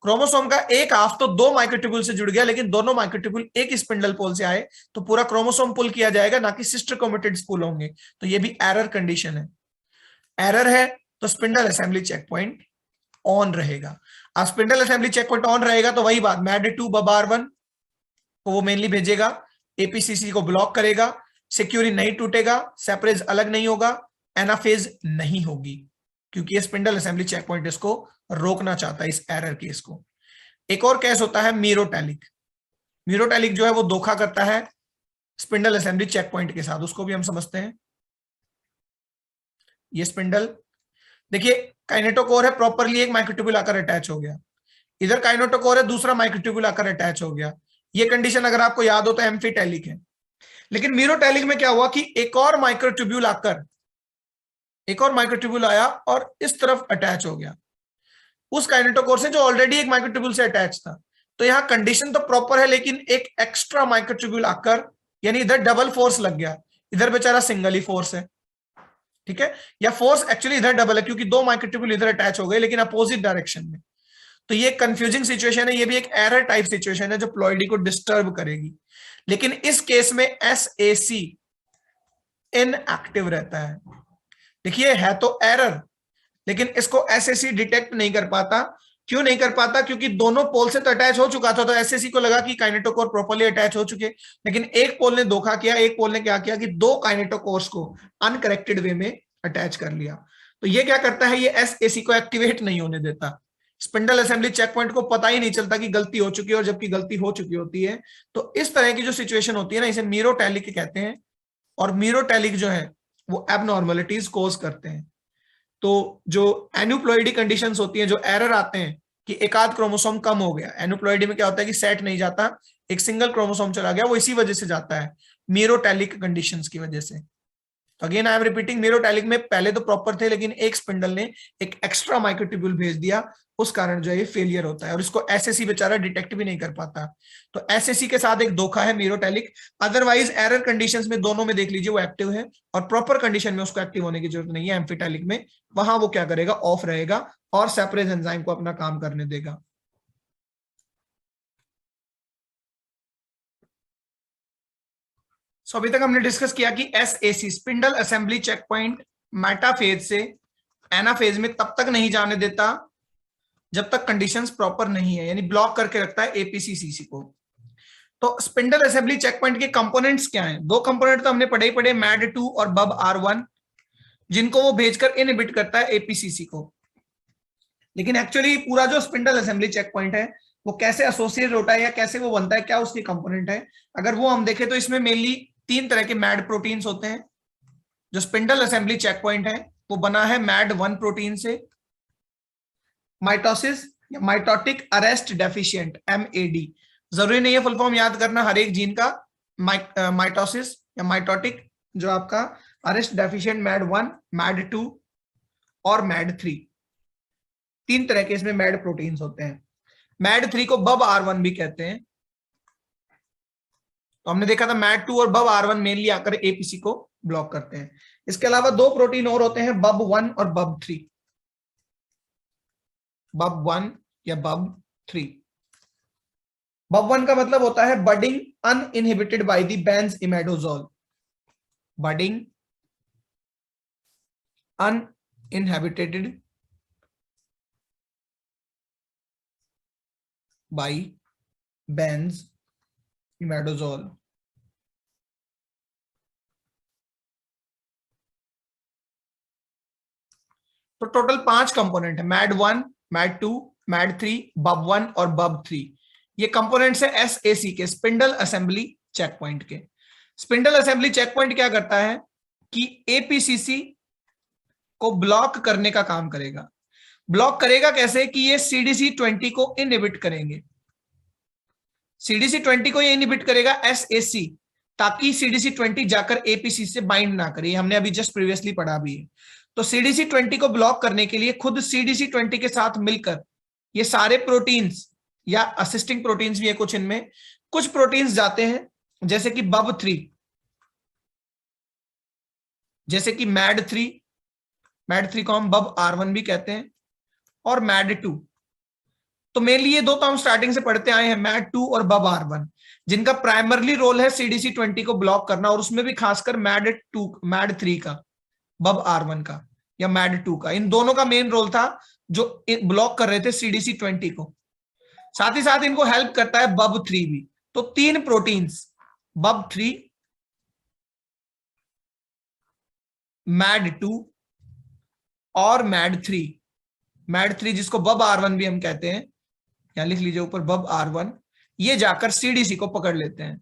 [SPEAKER 1] क्रोमोसोम का एक हाफ तो 2 माइक्रोट्यूब्यूल से जुड़ गया, लेकिन दोनों माइक्रोट्यूब्यूल एक स्पिंडल पोल से आए, तो पूरा क्रोमोसोम पुल किया जाएगा, ना कि सिस्टर क्रोमेटिड्स पुल होंगे। तो ये भी एरर कंडीशन है। एरर है तो spindle assembly checkpoint on रहेगा। अब spindle assembly checkpoint on रहेगा तो वही बात, MAD2 BAR1 को वो मेनली भेजेगा, APCC को ब्लॉक करेगा, सिक्यूरिन नहीं टूटेगा, सेपरेज अलग नहीं होगा, एनाफेज नहीं होगी, क्योंकि ये स्पिंडल असेंबली चेक पॉइंट इसको रोकना चाहता है, इस एरर केस को। एक और केस होता है मीरोटैलिक। मीरोटैलिक जो है वो धोखा करता है स्पिंडल असेंबली चेक पॉइंट के साथ, उसको भी हम समझते हैं। ये स्पिंडल देखिए, काइनेटोकोर है, प्रॉपरली एक माइक्रोट्यूब्यूल आकर अटैच हो गया, इधर काइनेटोकोर है, दूसरा माइक्रोट्यूब्यूल आकर अटैच हो गया। ये कंडीशन अगर आपको याद हो तो एम्फीटैलिक है। लेकिन मीरोटैलिक में क्या हुआ कि एक और माइक्रोट्यूब्यूल आया और इस तरफ अटैच हो गया उस काइनेटोकोर से जो ऑलरेडी एक माइक्रोट्यूब्यूल से अटैच था। तो यहां कंडीशन तो प्रॉपर है, लेकिन एक एक्स्ट्रा माइक्रोट्यूब्यूल आकर, यानी इधर डबल फोर्स लग गया, इधर बेचारा सिंगल ही फोर्स है, ठीक है, या फोर्स एक्चुअली इधर डबल है, क्योंकि 2 माइक्रोट्यूब्यूल इधर अटैच हो गए लेकिन अपोजिट डायरेक्शन में। तो ये कंफ्यूजिंग सिचुएशन है, ये भी एक एरर टाइप सिचुएशन है जो प्लॉइडी को डिस्टर्ब करेगी। लेकिन इस केस में SAC इनएक्टिव रहता है। देखिए है तो एरर, लेकिन इसको SAC डिटेक्ट नहीं कर पाता। क्यों नहीं कर पाता? क्योंकि दोनों पोल से तो अटैच हो चुका था, तो SAC को लगा कि काइनेटोकोर प्रॉपर्ली अटैच हो चुके, लेकिन एक पोल ने धोखा किया, एक पोल ने क्या किया कि 2 काइनेटोकोर्स को अनकरेक्टेड वे में अटैच कर लिया। तो ये क्या करता है, ये SAC को एक्टिवेट नहीं होने देता। स्पिंडल असेंबली चेक पॉइंट को पता ही नहीं चलता कि गलती हो चुकी है, और जबकि गलती हो चुकी होती है। तो इस तरह की जो सिचुएशन होती है ना, इसे मीरोटैलिक कहते हैं, और मीरोटैलिक जो है वो एबनॉर्मलिटीज कोज करते हैं। तो जो एन्यूप्लॉइडी कंडीशंस होती हैं, जो एरर आते हैं, कि एक आध क्रोमोसोम कम हो गया। एनुप्लॉइडी में क्या होता है कि सेट नहीं जाता, एक सिंगल क्रोमोसोम चला गया, वो इसी वजह से जाता है, मेरोटैलिक कंडीशंस की वजह से। तो अगेन आई एम रिपीटिंग, मेरोटैलिक में पहले तो प्रॉपर थे, लेकिन एक स्पिंडल ने एक एक्स्ट्रा माइक्रोट्यूब्यूल भेज दिया, उस कारण जो है ये फेलियर होता है, और इसको एसएससी बेचारा डिटेक्ट भी नहीं कर पाता। तो एसएससी के साथ एक धोखा है मेरोटैलिक। अदरवाइज एरर कंडीशंस में दोनों में देख लीजिए वो एक्टिव है, और प्रॉपर कंडीशन में उसको एक्टिव होने की जरूरत नहीं है। एम्फीटैलिक में वहां वो क्या करेगा, ऑफ रहेगा और सेपरेज एंजाइम को अपना काम करने देगा। सो अभी तक हमने डिस्कस किया कि S A C spindle assembly checkpoint metaphase से एनाफेज में तब तक नहीं जाने देता जब तक कंडीशंस प्रॉपर नहीं है, यानी ब्लॉक करके रखता है एपीसीसीसी को। तो स्पिंडल असेंबली चेक पॉइंट के कंपोनेंट्स क्या हैं? दो कंपोनेंट तो हमने पढ़े ही पढ़े, मैड2 और बब आर1, जिनको वो भेजकर इनहिबिट करता है एपीसीसी को। लेकिन एक्चुअली पूरा जो स्पिंडल असेंबली चेक पॉइंट है वो कैसे एसोसिएट होता है या कैसे वो बनता है, क्या उसके कंपोनेंट है, अगर वो हम देखें तो इसमें मेनली 3 तरह के मैड प्रोटीन्स होते हैं। जो स्पिंडल असेंबली चेक पॉइंट है वो बना है मैड1 प्रोटीन से, माइटोसिस या माइटोटिक अरेस्ट डेफिशिएंट MAD, जरूरी नहीं है फुल फॉर्म याद करना हर एक जीन का, माइटोसिस या माइटोटिक जो आपका अरेस्ट डेफिशिएंट मैड1, मैड2 और मैड3, 3 तरह के इसमें मैड प्रोटीन्स होते हैं। मैड3 को बब आर1 भी कहते हैं। तो हमने देखा था मैड2 और बब आर1 मेनली आकर एपीसी को ब्लॉक करते हैं। इसके अलावा 2 प्रोटीन और होते हैं, बब1 और बब3, बब1 या बब3। बब1 का मतलब होता है budding uninhibited by the benzimidazole, budding uninhibited by benzimidazole. तो टोटल 5 कंपोनेंट है, मैड1, मैड2, मैड3, बब1 और बब3। ये कंपोनेंट्स है एसएसी के, स्पिंडल असेंबली चेक पॉइंट के। स्पिंडल असेंबली चेक पॉइंट क्या करता है कि एपीसीसी को ब्लॉक करने का काम करेगा। ब्लॉक करेगा कैसे कि ये CDC20 को इनहिबिट करेंगे। CDC20 को ये इनहिबिट करेगा एसएसी, ताकि CDC20 जाकर एपीसी से बाइंड ना करे। हमने अभी जस्ट प्रीवियसली पढ़ा भी है। तो CDC20 को ब्लॉक करने के लिए खुद CDC20 के साथ मिलकर ये सारे प्रोटीन्स या असिस्टिंग प्रोटीन्स भी है कुछ, इनमें कुछ प्रोटीन्स जाते हैं जैसे कि बब3, जैसे कि मैड3, मैड3 को हम बब आर1 भी कहते हैं, और मैड2। तो मेनली ये 2 तो हम स्टार्टिंग से पढ़ते आए हैं, मैड2 और बब आर1, जिनका प्राइमरली रोल है CDC20 को ब्लॉक करना, और उसमें भी खासकर मैड2, मैड3 का, बब आर1 का या मैड2 का, इन दोनों का मेन रोल था जो ब्लॉक कर रहे थे CDC20 को। साथ ही साथ इनको हेल्प करता है बब3 भी। तो 3 प्रोटीन्स, बब3, मैड2 और मैड3, मैड3 जिसको बब आर1 भी हम कहते हैं, यहां लिख लीजिए ऊपर बब आर1, ये जाकर CDC को पकड़ लेते हैं,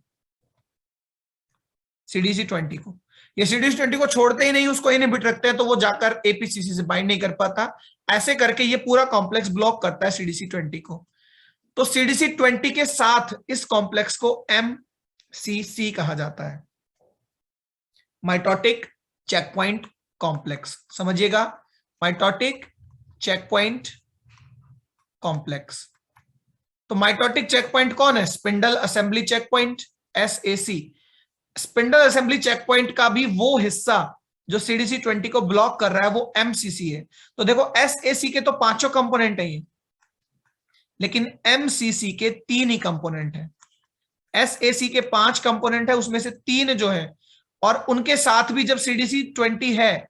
[SPEAKER 1] CDC20 को। ये CDC20 को छोड़ते ही नहीं, उसको इनहिबिट रखते हैं, तो वो जाकर एपीसीसी से बाइंड नहीं कर पाता। ऐसे करके ये पूरा कॉम्प्लेक्स ब्लॉक करता है CDC20 को। तो CDC20 के साथ इस कॉम्प्लेक्स को MCC कहा जाता है, माइटोटिक चेक पॉइंट कॉम्प्लेक्स। समझिएगा, माइटोटिक चेक पॉइंट कॉम्प्लेक्स। तो माइटोटिक चेक पॉइंट कौन है? Spindle assembly checkpoint, SAC। Spindle assembly checkpoint का भी वो हिस्सा जो CDC20 को ब्लॉक कर रहा है वो MCC है। तो देखो SAC के तो 5 कंपोनेंट है ये, लेकिन MCC के 3 ही कंपोनेंट है। SAC के 5 कंपोनेंट है, उसमें से 3 जो है, और उनके साथ भी जब CDC20 है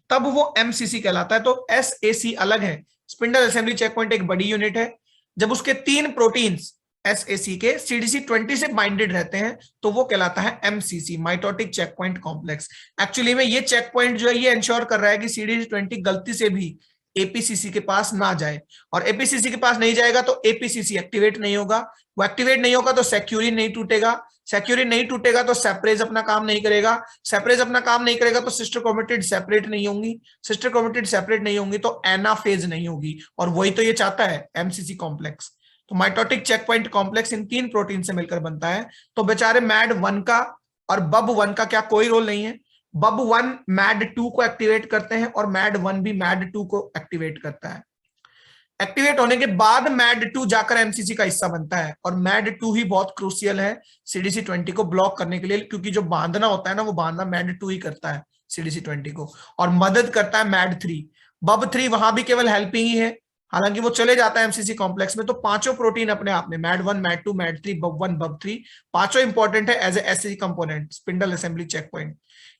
[SPEAKER 1] तब वो MCC कहलाता है। तो SAC अलग है, स्पिंडल असेंबली चेक पॉइंट एक बड़ी यूनिट है। जब उसके 3 प्रोटीन्स SAC के CDC20 से बाइंडेड रहते हैं तो वो कहलाता है MCC, mitotic checkpoint complex. Actually में ये चेक पॉइंट जो है ये इंश्योर कर रहा है कि CDC20 गलती से भी एपीसीसी के पास ना जाए, और एपीसीसी के पास नहीं जाएगा तो एपीसीसी एक्टिवेट नहीं होगा। वो एक्टिवेट नहीं होगा तो सेक्यूरिन नहीं टूटेगा, सेक्यूरिन नहीं टूटेगा तो सेपरेज अपना काम नहीं करेगा, सेपरेज अपना काम नहीं करेगा तो सिस्टर क्रोमेटिड सेपरेट नहीं होंगी, सिस्टर क्रोमेटिड सेपरेट नहीं होंगी तो एनाफेज नहीं होगी, और वही तो ये चाहता है एमसीसी कॉम्प्लेक्स। तो माइटोटिक चेक पॉइंट कॉम्प्लेक्स इन 3 प्रोटीन से मिलकर बनता है। तो बेचारे मैड1 का और बब1 का क्या कोई रोल नहीं है, बब1 मैड2 को एक्टिवेट करते हैं और मैड1 भी मैड2 को एक्टिवेट करता है। एक्टिवेट होने के बाद मैड2 जाकर एमसीसी का हिस्सा बनता है, और मैड2 ही बहुत क्रूशियल है सीडीसी20 को ब्लॉक करने के लिए, क्योंकि जो बांधना होता है ना वो बांधना मैड2 ही करता है सीडीसी20 को, और मदद करता है मैड3। बब3 वहां भी केवल हेल्पिंग ही है, हालांकि वो चले जाता है एमसीसी कॉम्प्लेक्स में। तो पांचों प्रोटीन अपने आप में मैड1 मैड2 मैड3 बब1 बब3 पांचों इंपॉर्टेंट है as S C component spindle assembly checkpoint.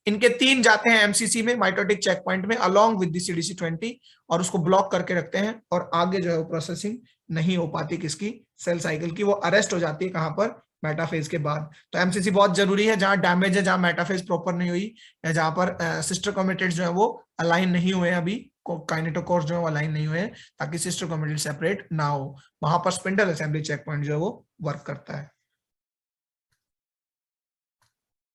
[SPEAKER 1] इनके 3 जाते हैं एमसीसी में माइटोटिक चेक पॉइंट में अलोंग विद द सीडीसी20, और उसको ब्लॉक करके रखते हैं, और आगे जो है वो प्रोसेसिंग नहीं हो पाती किसकी, सेल साइकिल की, वो अरेस्ट हो जाती है कहां पर, मेटाफेज के बाद। तो एमसीसी बहुत जरूरी है, जहां डैमेज है, जहां मेटाफेज प्रॉपर नहीं हुई, या जहां पर सिस्टर क्रोमेटिड्स जो है वो अलाइन नहीं हुए अभी, काइनेटोकोर्स जो है अलाइन नहीं हुए, ताकि सिस्टर क्रोमेटिड सेपरेट ना हो, वहां पर स्पिंडल असेंबली चेक पॉइंट जो है वो वर्क करता है।